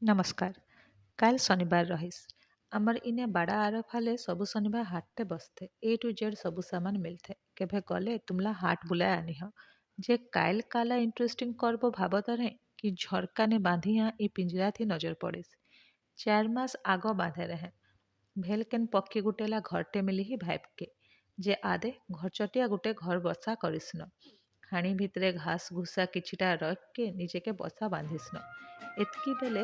नमस्कार। काल शनिबार रहिस। आमर इने बड़ा आरब हाले सबु शनिबार हाटते बसते ए टू जेड सबु सामान मिलते केभे गले तुमला हाट बुलाय आनिह जे काल काला इंटरेस्टिंग करबो भाबतरे कि झरका ने बांधिया ई पिंजरा थी नजर पड़िस 4 मास आगो बांधे रहे भेलकेन पक्की गुटेला घरटे मिली ही भाइब के जे आदे घर चटिया गुटे घर बसा करिस्न हाणी भितरे घास घुसा किछिटा रख के निजे के बसा बांधिस्न एतकी बेले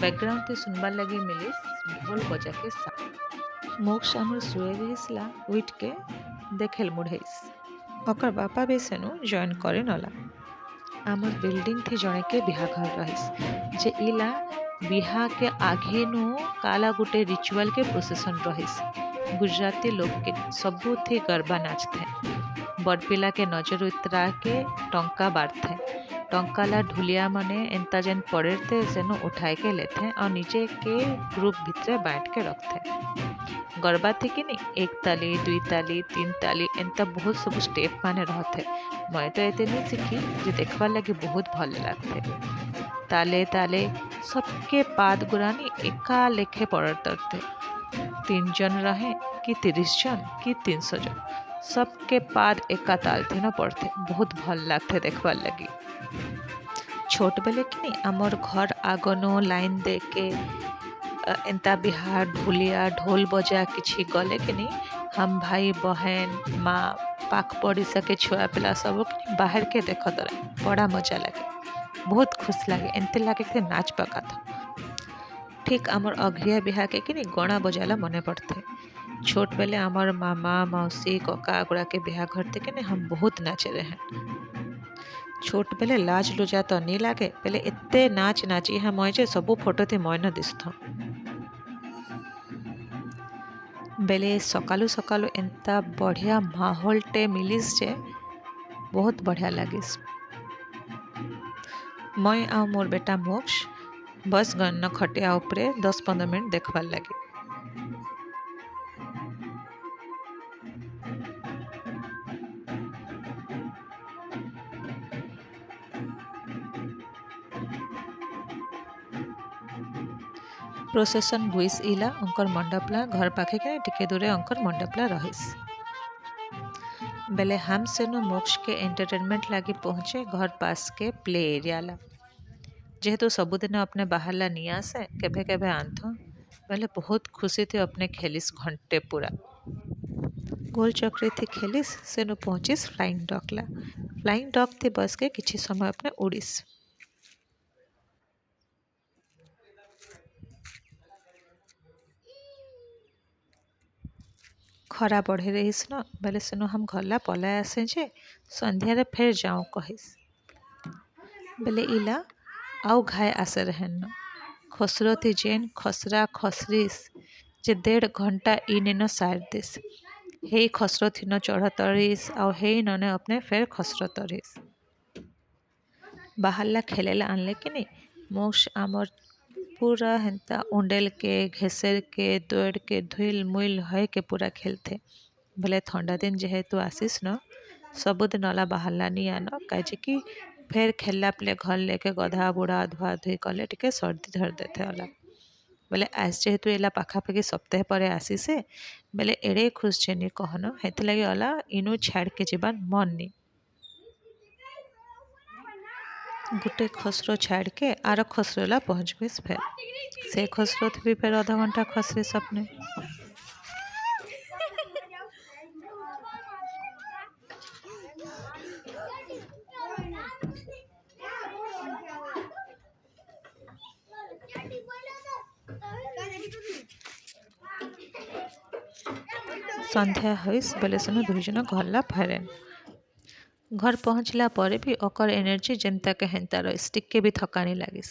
बैकग्राउंड थी सुनबार लगी मिलिस ढोल बजा के मोक्ष आमर शुए रहिसला उठ के देखेल मुढ़ेस ओकर बापा भी सेनु जॉइन करे नला आमर बिल्डिंग थी जणे के बिहाघर रहिस जे इला बिहा के आगे नु काला गुटे रिचुअल के प्रोसेसन रहिस गुजराती लोग के सबू थी गरबा नाचते बड़पिला के नजर उतरा के टंका बारथे टंकाला ढुलिया मने एंता जेन पड़ेते सेनु उठाए के लेते और नीचे के ग्रुप भितरे बांट के रखते गरबा थी कि नहीं 1 ताली 2 ताली 3 ताली एंता बहुत सब स्टेप माने रहते मैं तो एते नहीं सीखी जे देखबार लगे बहुत भल लगते ताले ताले सबके पाद गुरानी एका लेखे पड़ते 3 जन रहे कि 30 जन कि 300 जन सबके पाद एका ताल थी न पड़ते बहुत भल लगते देखबार लगी छोट बेले कि नहीं आमर घर आगनो लाइन दे के एंता बिहार ढोलिया ढोल बजा किछि गले कि नहीं हम भाई बहन माँ पाख पड़िशा के छुआ पिला सब बाहर के देख दरे बड़ा मजा लगे बहुत खुश लगे एंते लगे कि नाच पका था ठीक आमर अघरिया बिहा के कि नहीं गणा बजाला मने पड़ते छोट बेले आमर मामा मौसी कका गुड़ा के बिहा घर थे कि नहीं हम बहुत नाचे रहे छोट बेले लाज लुजा तो नहीं लागे पहले एते नाच नाची हाँ मैं जे सबू फोटो थी मैं न दिसथ बेले सकालू सकालू एंता बढ़िया माहौल टे मिलिस जे बहुत बढ़िया लगिस मैं आ मोर बेटा मोक्ष बस गन्न खटिया उपरे 10-15 मिनट देखबार लगे प्रोसेसन बुइस इला अंकर मंडपला घर पाखे के टिके दूरे अंकर मंडपला रहिस बेले हम सेनु मोक्ष के एंटरटेनमेंट लगी पहुँचे घर पास के प्ले एरिया ला जेहेतु सबुदिन अपने बाहर ला नहीं आसे केभे केभे आनथ बेले बहुत खुशी थी अपने खेलिस घंटे पूरा गोल चक्री थी खेलिस सेनु पहुँचिस फ्लाइंग डॉग थी बस के किछि समय अपने उड़ीस खरा बढ़े रहीस न बेले सेनु हम घरला पलाय आसे जे संध्यारे फेर जाऊँ कहिस बेले इला आउ घाय आसे रहेन न खसरो थी जेन खसरा खसरीस जे 1.5 घंटा इने सार दिस हे खसरो थी न चढ़ तरीस आउ हे नने अपने फेर खसरो तरीस बाहरला खेलेला आनले कि नहीं मोक्ष आमर पूरा हेंता उंडेल के घेसेर के दौड़ के धुल मुल है के पूरा खेलते भले ठंडा दिन जेहेतु आसीस न सबुदिन अला बाहरला नहीं आन कहे कि फेर खेलला पेले घर लेके गधा बुढ़ा धुआ धुई कले टिके सर्दी धर देते अला बेले आज जेहेतु एला पाखापाखि सप्ताह पर आसीसे बेले एड़े खुश छेनी कहन हेती लगे अला इनु छाड़ के जीवान मन नहीं गुटे खसरो छाड़ के आर खसरोला पहुँच गई फेर से खसरो भी फेर आधा घंटा खसरी सपने संध्या होइस बेले सेनु 2 जन घरला फेरेन घर पहुँचला पर भी ओकर एनर्जी जेनता के हेंता रहिस टिके भी थकानी लागिस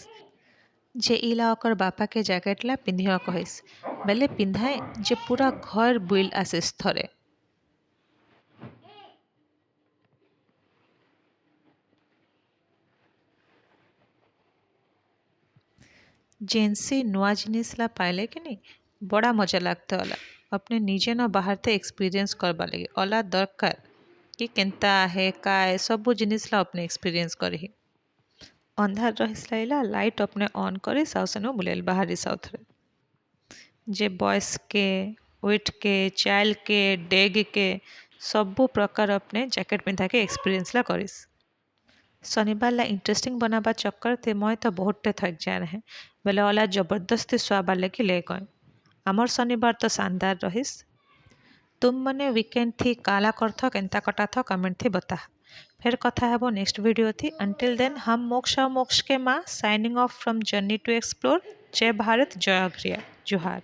जे इला ओकर बापा के जैकेट ला पिंधिया कहिस बेले पिंधाए जे पूरा घर बुइल आसिस थरे जेंसी नुआ जिनिस ला पाइले कि नहीं बड़ा मजा लगता अला अपने निजे न बाहर थे एक्सपीरियंस करबा लगे अला दरकार कि केंता है काय सब जिनिस ला अपने एक्सपीरियंस करही अंधार रहिस लाइला लाइट अपने ऑन करी साउसेनु बुलेल बाहरी साउथ रे जे बॉयस के वेट के चाइल्ड के डेग के सबू प्रकार अपने जैकेट पिंधा के एक्सपीरियंस ला करिस शनिवार ला इंटरेस्टिंग बनाबा चक्कर थे मैं तो बहुते थक जाए रहे बेले वाला जबरदस्ती सुआबार लगी ले गए आमर शनिवार तो शानदार रहिस तुम मने वीकेंड थी काला करथ केन्ता कटा थ कमेंट थी बता फिर कथा हेबो नेक्स्ट वीडियो थी अंटिल देन हम मोक्ष और मोक्ष के माँ signing off from journey to explore जय भारत जय अग्रिया जुहार।